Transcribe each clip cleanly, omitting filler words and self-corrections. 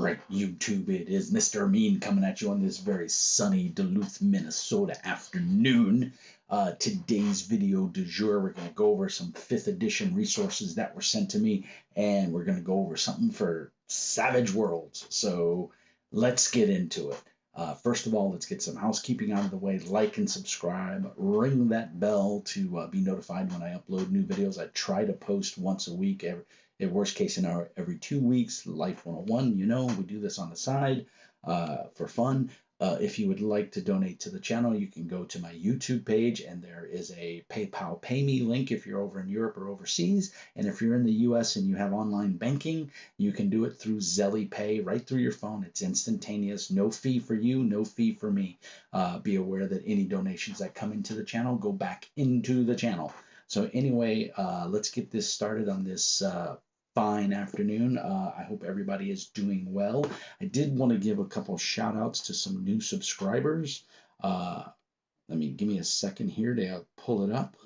right, YouTube, it is Mr. Mean coming at you on this very sunny Duluth, Minnesota afternoon. Today's video du jour, we're going to go over some 5th edition resources that were sent to me, and we're going to go over something for Savage Worlds. So let's get into it. First of all, let's get some housekeeping out of the way. Like and subscribe. Ring that bell to be notified when I upload new videos. I try to post once a week. In worst case scenario, every 2 weeks. Life 101, you know, we do this on the side for fun. If you would like to donate to the channel, you can go to my YouTube page, and there is a PayPal Pay Me link if you're over in Europe or overseas. And if you're in the US and you have online banking, you can do it through Zelly Pay right through your phone. It's instantaneous, no fee for you, no fee for me. Be aware that any donations that come into the channel go back into the channel. So anyway, let's get this started on this fine afternoon. I hope everybody is doing well. I did want to give a couple shout outs to some new subscribers. Give me a second here to pull it up.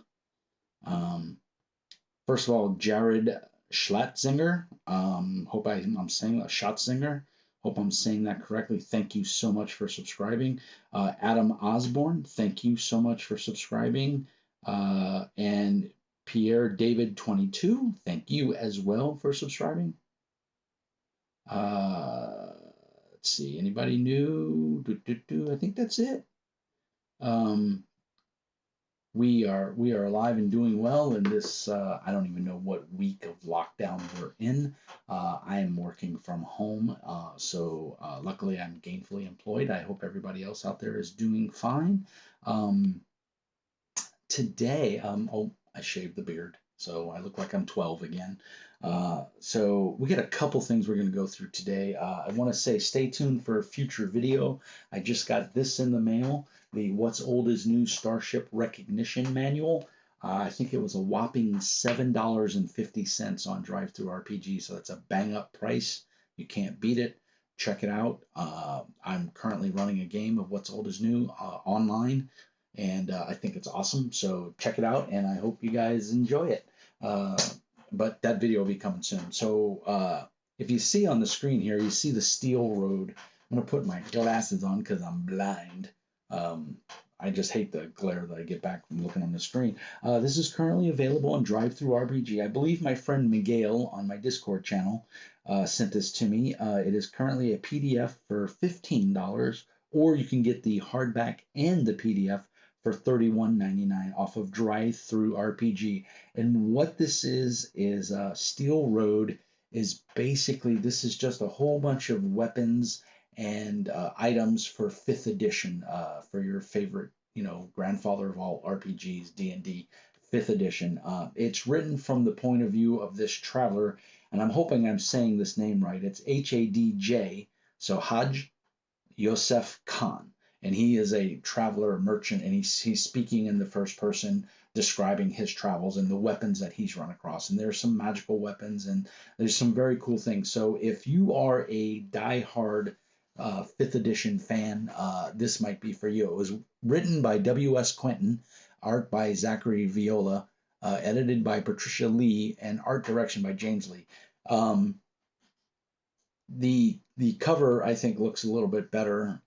First of all, Jared Schlattzinger. Hope I'm saying Schatzinger. Hope I'm saying that correctly. Thank you so much for subscribing. Adam Osborne, thank you so much for subscribing. And Pierre David 22, thank you as well for subscribing. Let's see, anybody new? I think that's it. We are alive and doing well in this. I don't even know what week of lockdown we're in. I am working from home, so luckily I'm gainfully employed. I hope everybody else out there is doing fine. Today, I shaved the beard, so I look like I'm 12 again. So we got a couple things we're going to go through today. I want to say stay tuned for a future video. I just got this in the mail, the What's Old is New Starship Recognition Manual. I think it was a whopping $7.50 on DriveThruRPG, so that's a bang-up price. You can't beat it. Check it out. I'm currently running a game of What's Old is New online, and I think it's awesome. So check it out, and I hope you guys enjoy it. But that video will be coming soon. So if you see on the screen here, you see the steel road. I'm going to put my glasses on because I'm blind. I just hate the glare that I get back from looking on the screen. This is currently available on DriveThruRPG. I believe my friend Miguel on my Discord channel sent this to me. It is currently a PDF for $15, or you can get the hardback and the PDF for $31.99 off of DriveThruRPG. And what this is Steel Road is basically, this is just a whole bunch of weapons and items for 5th edition, for your favorite, grandfather of all RPGs, D&D, 5th edition. It's written from the point of view of this traveler, and I'm hoping I'm saying this name right. It's Hadj, so Hajj Yosef Khan. And he is a traveler, a merchant, and he's speaking in the first person, describing his travels and the weapons that he's run across. And there's some magical weapons, and there's some very cool things. So if you are a diehard 5th edition fan, this might be for you. It was written by W.S. Quentin, art by Zachary Viola, edited by Patricia Lee, and art direction by James Lee. The cover, I think, looks a little bit better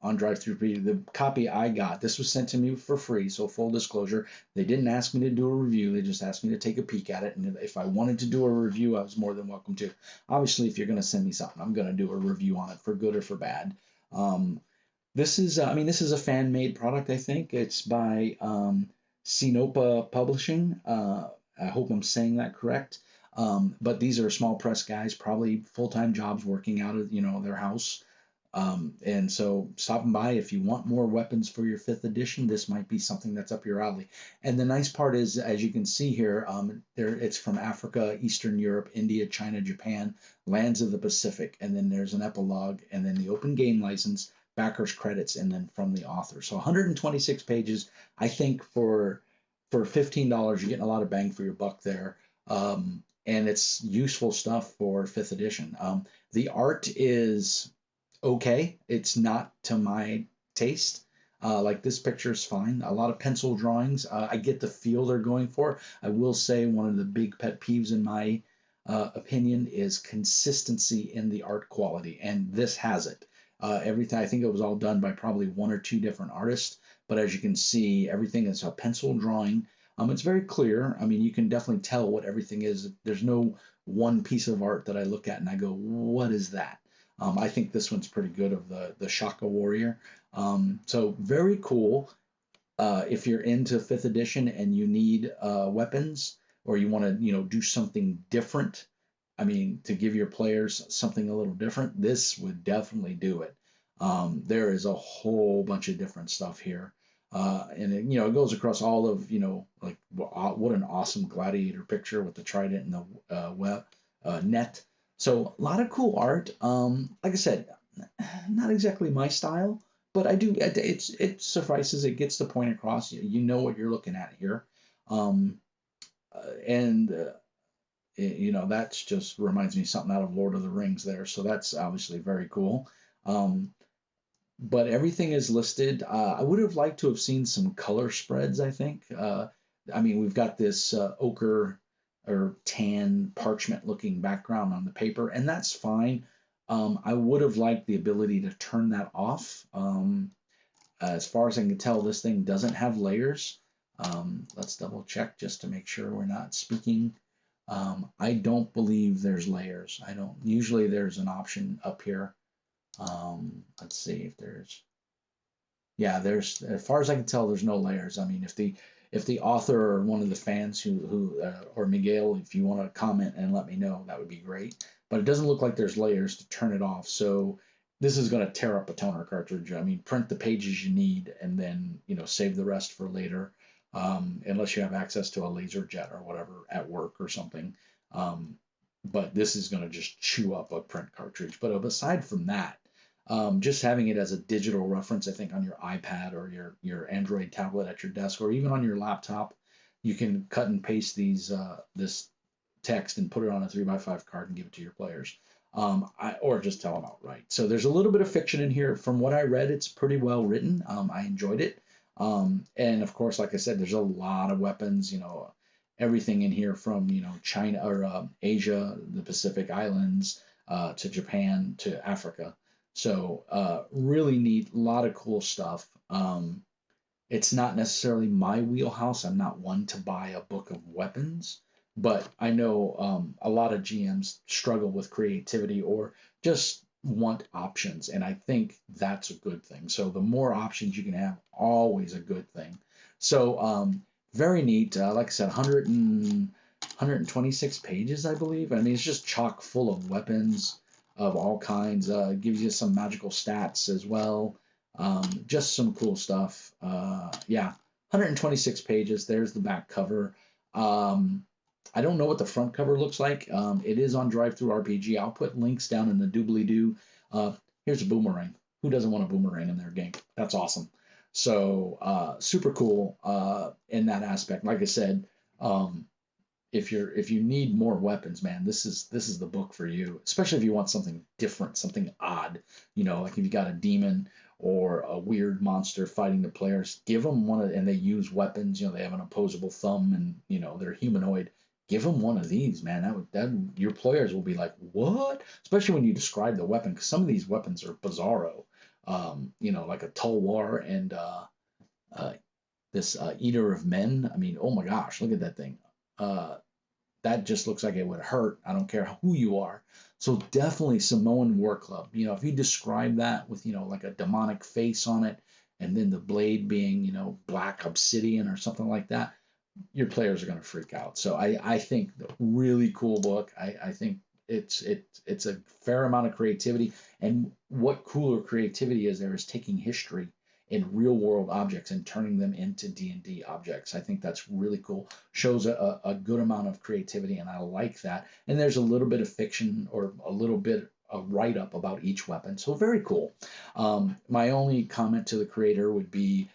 on DriveThru. The copy I got, this was sent to me for free, so full disclosure, they didn't ask me to do a review, they just asked me to take a peek at it, and if I wanted to do a review, I was more than welcome to. Obviously, if you're going to send me something, I'm going to do a review on it, for good or for bad. This is a fan-made product, I think. It's by Sinopa Publishing. I hope I'm saying that correct. But these are small press guys, probably full-time jobs working out of, their house. And so stopping by, if you want more weapons for your 5th edition, this might be something that's up your alley. And the nice part is, as you can see here, it's from Africa, Eastern Europe, India, China, Japan, lands of the Pacific, and then there's an epilogue, and then the open game license, backers credits, and then from the author. So 126 pages. I think for $15, you're getting a lot of bang for your buck there. And it's useful stuff for 5th edition. The art is okay. It's not to my taste. Like this picture is fine. A lot of pencil drawings. I get the feel they're going for. I will say one of the big pet peeves in my opinion is consistency in the art quality, and this has it. Everything, I think it was all done by probably one or two different artists, but as you can see, everything is a pencil drawing. It's very clear. I mean, you can definitely tell what everything is. There's no one piece of art that I look at and I go, what is that? I think this one's pretty good of the Shaka Warrior. So very cool. If you're into fifth edition and you need weapons, or you want to, do something different, I mean, to give your players something a little different, this would definitely do it. There is a whole bunch of different stuff here. And it, it goes across all of, like what an awesome gladiator picture with the trident and the net. So a lot of cool art. Like I said, not exactly my style, but I do. It suffices. It gets the point across. You know what you're looking at here, um, and that's just reminds me of something out of Lord of the Rings there. So that's obviously very cool. Um, but everything is listed. I would have liked to have seen some color spreads, I think. I mean, we've got this ochre or tan parchment looking background on the paper, and that's fine. I would have liked the ability to turn that off. As far as I can tell, this thing doesn't have layers. Let's double check just to make sure we're not speaking. I don't believe there's layers. I don't. Usually there's an option up here. Let's see if there's. Yeah, there's. As far as I can tell, there's no layers. I mean, if the author or one of the fans who or Miguel, if you want to comment and let me know, that would be great. But it doesn't look like there's layers to turn it off. So this is going to tear up a toner cartridge. I mean, print the pages you need and then save the rest for later. Unless you have access to a laser jet or whatever at work or something. Um, but this is going to just chew up a print cartridge. But aside from that, just having it as a digital reference, I think on your iPad or your Android tablet at your desk, or even on your laptop, you can cut and paste this text and put it on a 3x5 card and give it to your players. Or just tell them outright. So there's a little bit of fiction in here. From what I read, it's pretty well written. I enjoyed it. And of course, like I said, there's a lot of weapons. Everything in here from China or Asia, the Pacific Islands, to Japan to Africa. So really neat, a lot of cool stuff. It's not necessarily my wheelhouse. I'm not one to buy a book of weapons, but I know a lot of GMs struggle with creativity or just want options, and I think that's a good thing. So the more options you can have, always a good thing. So very neat. Like I said, 126 pages, I believe. I mean, it's just chock full of weapons of all kinds. Gives you some magical stats as well. Just some cool stuff. Yeah, 126 pages. There's the back cover. I don't know what the front cover looks like. It is on Drive Through RPG. I'll put links down in the doobly doo. Here's a boomerang. Who doesn't want a boomerang in their game? That's awesome. So super cool in that aspect. Like I said, if you need more weapons, man, this is the book for you. Especially if you want something different, something odd. Like if you got a demon or a weird monster fighting the players, give them one of, and they use weapons. They have an opposable thumb, and they're humanoid. Give them one of these, man. That your players will be like, what? Especially when you describe the weapon, because some of these weapons are bizarro. Like a tulwar and uh, this eater of men. I mean, oh my gosh, look at that thing. Uh, that just looks like it would hurt. I don't care who you are. So definitely Samoan War Club. If you describe that with, like a demonic face on it, and then the blade being, black obsidian or something like that, your players are going to freak out. So I think the really cool book. I think it's a fair amount of creativity. And what cooler creativity is there is taking history in real world objects and turning them into D&D objects. I think that's really cool. Shows a good amount of creativity, and I like that. And there's a little bit of fiction or a little bit of write up about each weapon. So very cool. My only comment to the creator would be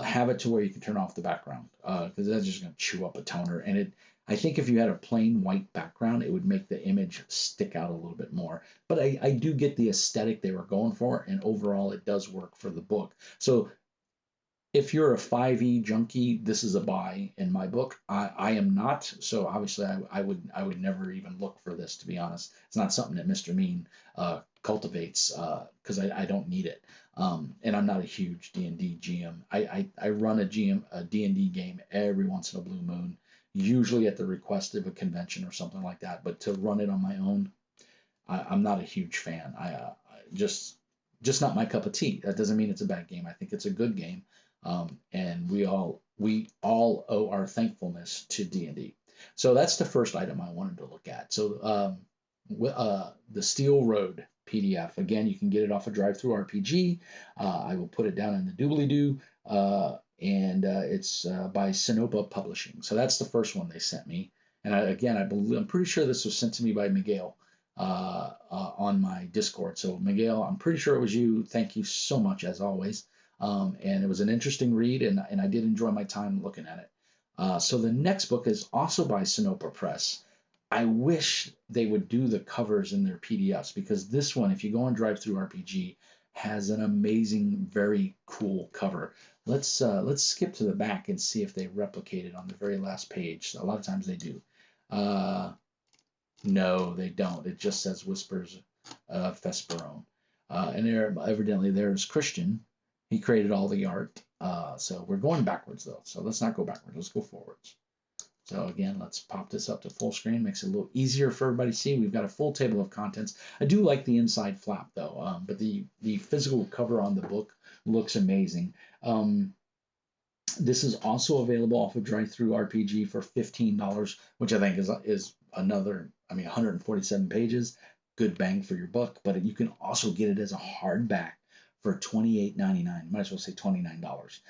have it to where you can turn off the background because that's just going to chew up a toner. And I think if you had a plain white background, it would make the image stick out a little bit more. But I do get the aesthetic they were going for, and overall it does work for the book. So If you're a 5e junkie, this is a buy in my book. I am not, so obviously I would never even look for this, to be honest. It's not something that Mr. Mean cultivates because I don't need it. And I'm not a huge D&D GM. I run a D&D game every once in a blue moon, usually at the request of a convention or something like that. But to run it on my own, I'm not a huge fan. Just not my cup of tea. That doesn't mean it's a bad game. I think it's a good game, and we all owe our thankfulness to D&D. So that's the first item I wanted to look at. So the Steel Road PDF. Again, you can get it off of Drive-Thru RPG. I will put it down in the doobly-doo. And it's by Sinopa Publishing. So that's the first one they sent me. And I'm pretty sure this was sent to me by Miguel on my Discord. So Miguel, I'm pretty sure it was you. Thank you so much as always. And it was an interesting read, and I did enjoy my time looking at it. So the next book is also by Sinopa Press. I wish they would do the covers in their PDFs because this one, if you go on Drive-Thru RPG, has an amazing, very cool cover. Let's skip to the back and see if they replicate it on the very last page. A lot of times they do. Uh, no, they don't. It just says Whispers of Vesperone. And there, evidently, there's Christian. He created all the art. So we're going backwards, though. So let's not go backwards. Let's go forwards. So again, let's pop this up to full screen. Makes it a little easier for everybody to see. We've got a full table of contents. I do like the inside flap, though. But the physical cover on the book looks amazing. This is also available off of Drive-Thru RPG for $15, which I think is another, 147 pages, good bang for your buck. But you can also get it as a hardback for $28.99. Might as well say $29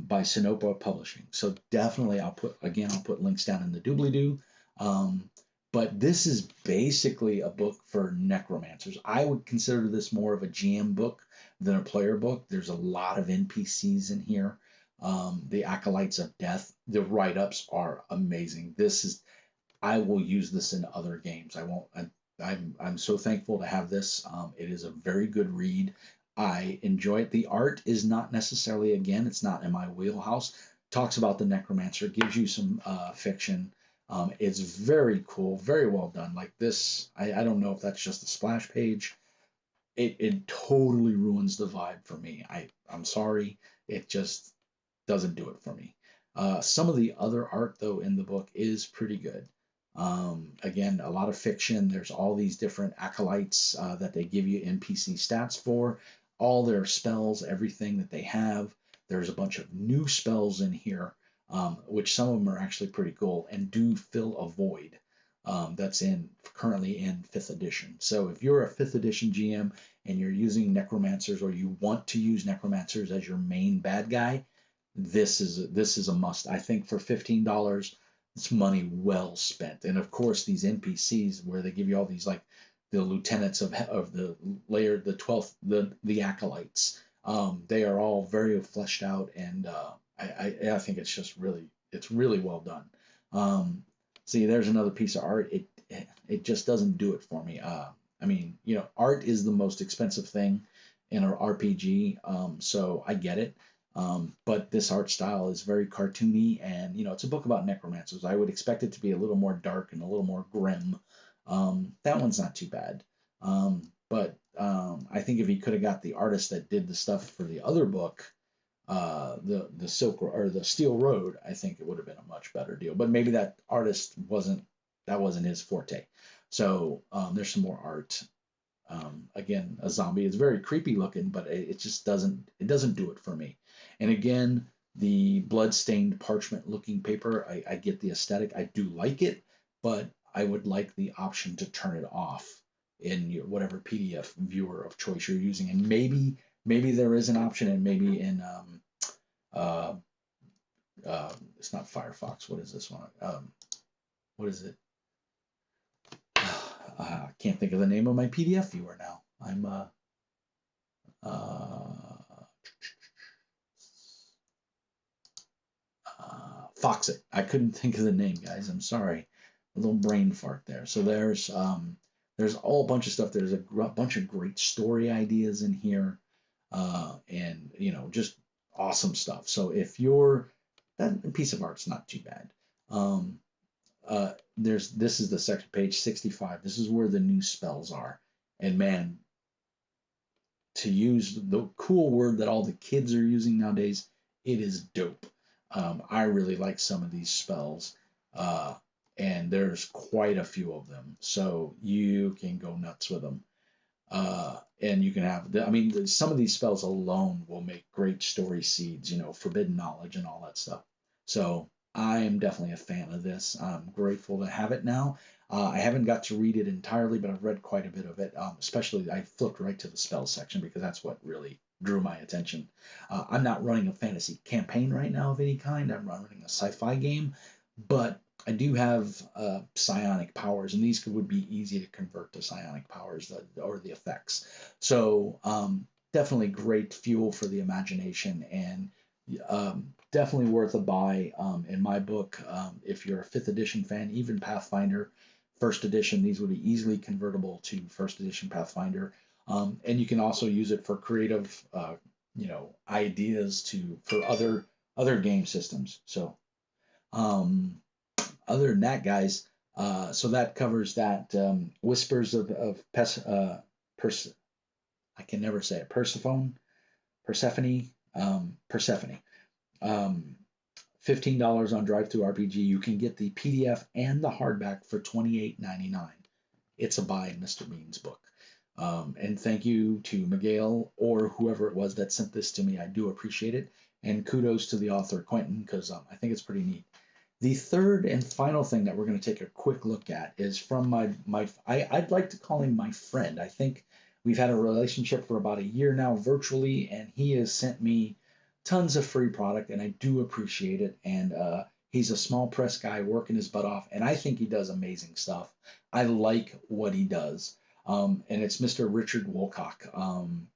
by Sinopa Publishing. So definitely, I'll put links down in the doobly-doo. But this is basically a book for necromancers. I would consider this more of a GM book than a player book. There's a lot of NPCs in here. The Acolytes of Death, the write-ups are amazing. I will use this in other games. I won't. I'm so thankful to have this. It is a very good read. I enjoy it. The art is not necessarily, again, it's not in my wheelhouse. Talks about the necromancer, gives you some fiction. It's very cool, very well done. Like this, I don't know if that's just a splash page. It totally ruins the vibe for me. I'm sorry. It just doesn't do it for me. Some of the other art, though, in the book is pretty good. Again, a lot of fiction. There's all these different acolytes that they give you NPC stats for, all their spells, everything that they have. There's a bunch of new spells in here, which some of them are actually pretty cool and do fill a void that's currently in 5th edition. So if you're a 5th edition GM and you're using necromancers or you want to use necromancers as your main bad guy, this is a must. I think for $15, it's money well spent. And of course, these NPCs where they give you all these like the lieutenants of the layer, the 12th, the acolytes. They are all very fleshed out, and I think it's really well done. See, there's another piece of art. It just doesn't do it for me. Art is the most expensive thing in an RPG, so I get it. But this art style is very cartoony, and it's a book about necromancers. I would expect it to be a little more dark and a little more grim. That one's not too bad. But I think if he could have got the artist that did the stuff for the other book, the Silk or the Steel Road, I think it would have been a much better deal. But maybe that artist wasn't his forte. So there's some more art. Again, a zombie. It's very creepy looking, but it just doesn't do it for me. And again, the blood-stained parchment-looking paper, I get the aesthetic. I do like it, but I would like the option to turn it off in your whatever PDF viewer of choice you're using. And maybe there is an option, and maybe in uh, it's not Firefox. What is this one? What is it? I can't think of the name of my PDF viewer now. I'm Foxit. I couldn't think of the name, guys. I'm sorry. A little brain fart there. So there's a whole bunch of stuff. There's a bunch of great story ideas in here, and just awesome stuff. So if you're that piece of art's not too bad. Um, this is the section page 65. This is where the new spells are, and man, to use the cool word that all the kids are using nowadays, it is dope. I really like some of these spells, uh, and there's quite a few of them, so you can go nuts with them. And you can have, I mean, some of these spells alone will make great story seeds, forbidden knowledge and all that stuff. So I am definitely a fan of this. I'm grateful to have it now. I haven't got to read it entirely, but I've read quite a bit of it. Especially, I flipped right to the spell section because that's what really drew my attention. I'm not running a fantasy campaign right now of any kind. I'm running a sci-fi game, but I do have psionic powers, and these would be easy to convert to psionic powers or the effects. So definitely great fuel for the imagination, and definitely worth a buy in my book. If you're a 5th edition fan, even Pathfinder, 1st edition, these would be easily convertible to 1st edition Pathfinder. And you can also use it for creative, ideas for other game systems. So um, other than that, guys, so that covers that. Whispers of I can never say it. Persephone. Um, $15 on Drive-Thru RPG. You can get the PDF and the hardback for $28.99. It's a buy in Mr. Bean's book. And thank you to Miguel or whoever it was that sent this to me. I do appreciate it. And kudos to the author, Quentin, because I think it's pretty neat. The third and final thing that we're going to take a quick look at is from I'd like to call him my friend. I think we've had a relationship for about a year now virtually, and he has sent me tons of free product, and I do appreciate it. And he's a small press guy working his butt off, and I think he does amazing stuff. I like what he does. And it's Mr. Richard Woolcock.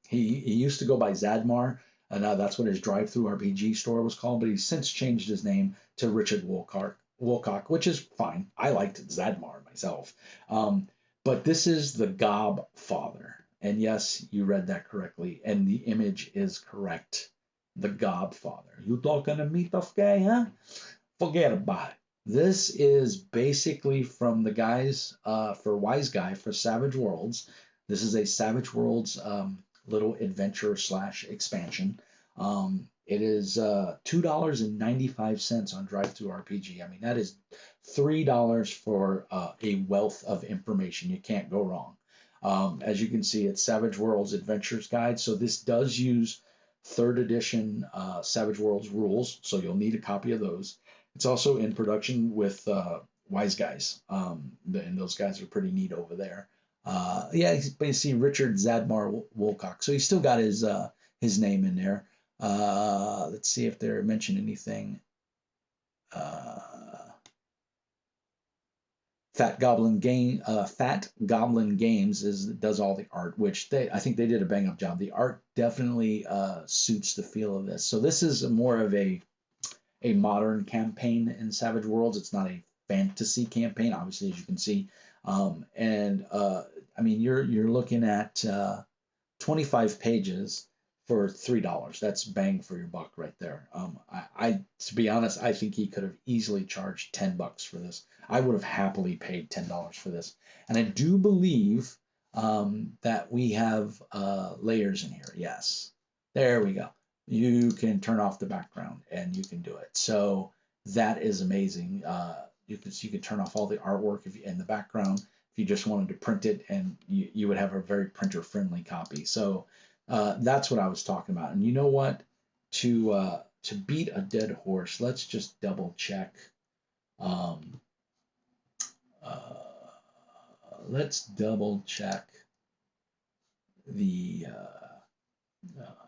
He used to go by Zadmar, and that's what his Drive-Thru RPG store was called, but he's since changed his name to Richard Woolcock, which is fine. I liked Zadmar myself. But this is the Gobfather. And yes, you read that correctly, and the image is correct. The Gobfather. You talking to me, tough guy, huh? Forget about it. This is basically from the guys for Wise Guy for Savage Worlds. This is a Savage Worlds little adventure / expansion. It is $2.95 on Drive-Thru RPG. I mean, that is $3 for a wealth of information. You can't go wrong. As you can see, it's Savage Worlds Adventures Guide. So this does use 3rd edition Savage Worlds rules, so you'll need a copy of those. It's also in production with Wise Guys, and those guys are pretty neat over there. Yeah, but you see Richard Zadmar Woolcock, so he's still got his name in there. Let's see if they mention anything. Fat Goblin Games does all the art, which I think they did a bang up job. The art definitely suits the feel of this. So this is more of a modern campaign in Savage Worlds. It's not a fantasy campaign, obviously, as you can see. I mean, you're looking at 25 pages for $3. That's bang for your buck right there. To be honest, I think he could have easily charged $10 for this. I would have happily paid $10 for this. And I do believe that we have layers in here. Yes, there we go. You can turn off the background and you can do it. So that is amazing. You can turn off all the artwork in the background if you just wanted to print it, and you would have a very printer friendly copy. So that's what I was talking about. And you know what? To beat a dead horse, let's just double check. Let's double check the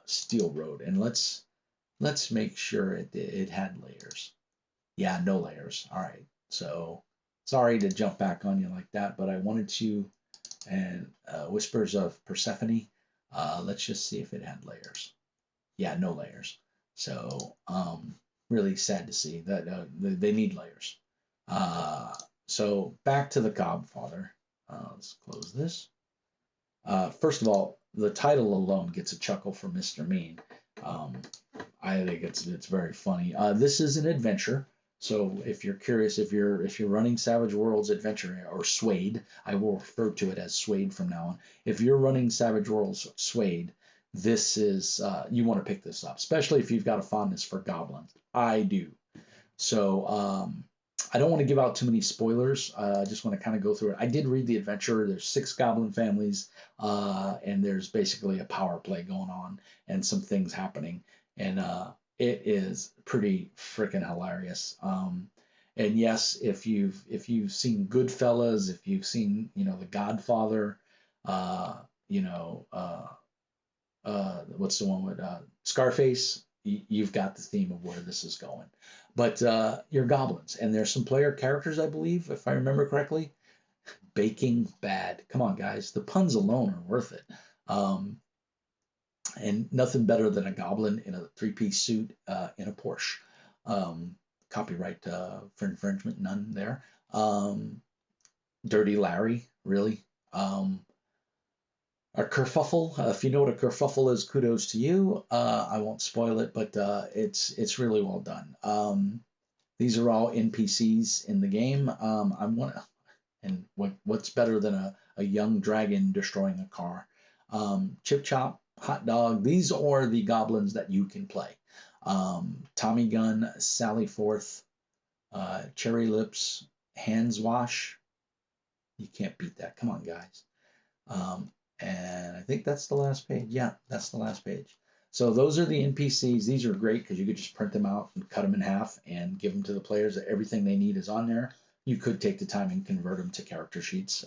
Steel Road, and let's make sure it had layers. Yeah, no layers. All right. So sorry to jump back on you like that, but I wanted to. And Whispers of Persephone. Let's just see if it had layers. Yeah, no layers. So really sad to see that they need layers. So back to the Gobfather. Let's close this. First of all, the title alone gets a chuckle from Mr. Mean. I think it's very funny. This is an adventure, so if you're curious, if you're running Savage Worlds Adventure or Suede, I will refer to it as Suede from now on. If you're running Savage Worlds Suede, this is you want to pick this up, especially if you've got a fondness for goblins. I do. So I don't want to give out too many spoilers. I just want to kind of go through it. I did read the adventure. There's 6 goblin families, and there's basically a power play going on and some things happening, and it is pretty freaking hilarious. And yes, if you've seen Goodfellas, if you've seen The Godfather, uh, you know what's the one with Scarface? You've got the theme of where this is going. But you're goblins, and there's some player characters, I believe, if I remember correctly. Baking Bad. Come on, guys. The puns alone are worth it. Um, and nothing better than a goblin in a three-piece suit in a Porsche. Um, Copyright for infringement, none there. Dirty Larry, really. A kerfuffle. If you know what a kerfuffle is, kudos to you. I won't spoil it, but it's really well done. These are all NPCs in the game. I want and what's better than a young dragon destroying a car? Chip Chop, Hot Dog. These are the goblins that you can play. Tommy Gun, Sally Forth, Cherry Lips, Hands Wash. You can't beat that. Come on, guys. Um, and I think that's the last page. Yeah, that's the last page. So those are the NPCs. These are great because you could just print them out and cut them in half and give them to the players. Everything they need is on there. You could take the time and convert them to character sheets.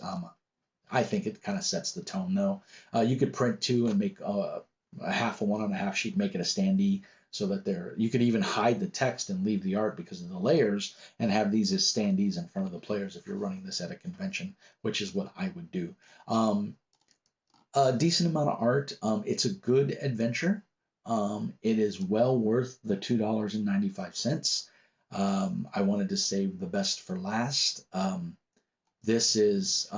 I think it kind of sets the tone though. You could print two and make a half a one on a half sheet, make it a standee so that you could even hide the text and leave the art because of the layers and have these as standees in front of the players if you're running this at a convention, which is what I would do. A decent amount of art. It's a good adventure. It is well worth the $2.95. I wanted to save the best for last. This is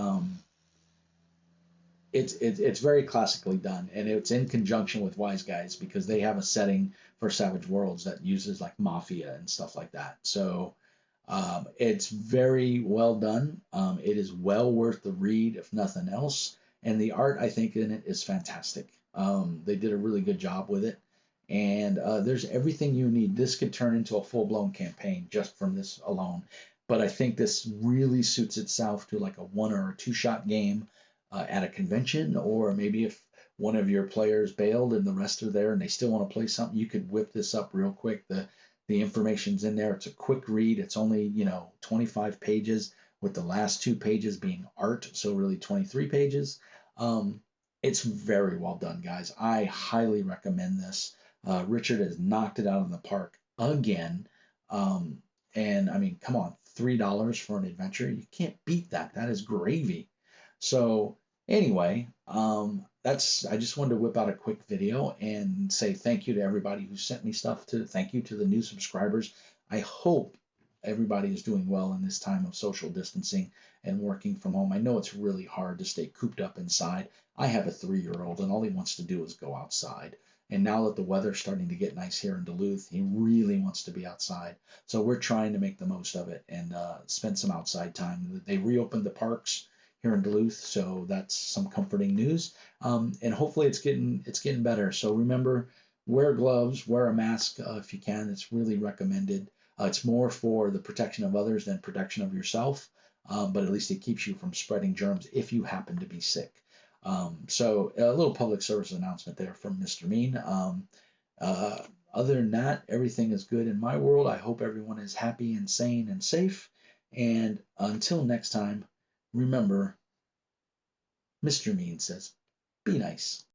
it's very classically done, and it's in conjunction with Wise Guys because they have a setting for Savage Worlds that uses like mafia and stuff like that. So it's very well done. It is well worth the read, if nothing else. And the art, I think, in it is fantastic. They did a really good job with it. And there's everything you need. This could turn into a full blown campaign just from this alone. But I think this really suits itself to like a 1 or 2 shot game at a convention, or maybe if one of your players bailed and the rest are there and they still want to play something, you could whip this up real quick. The information's in there. It's a quick read. It's only 25 pages, with the last 2 pages being art, so really 23 pages. It's very well done, guys. I highly recommend this. Richard has knocked it out of the park again. And I mean, come on, $3 for an adventure. You can't beat that. That is gravy. So anyway, I just wanted to whip out a quick video and say thank you to everybody who sent me stuff. Thank you to the new subscribers. I hope everybody is doing well in this time of social distancing and working from home. I know it's really hard to stay cooped up inside. I have a 3-year-old and all he wants to do is go outside. And now that the weather's starting to get nice here in Duluth, he really wants to be outside. So we're trying to make the most of it and spend some outside time. They reopened the parks here in Duluth, so that's some comforting news. And hopefully it's getting better. So remember, wear gloves, wear a mask if you can. It's really recommended. It's more for the protection of others than protection of yourself, but at least it keeps you from spreading germs if you happen to be sick. So a little public service announcement there from Mr. Mean. Other than that, everything is good in my world. I hope everyone is happy and sane and safe. And until next time, remember, Mr. Mean says, be nice.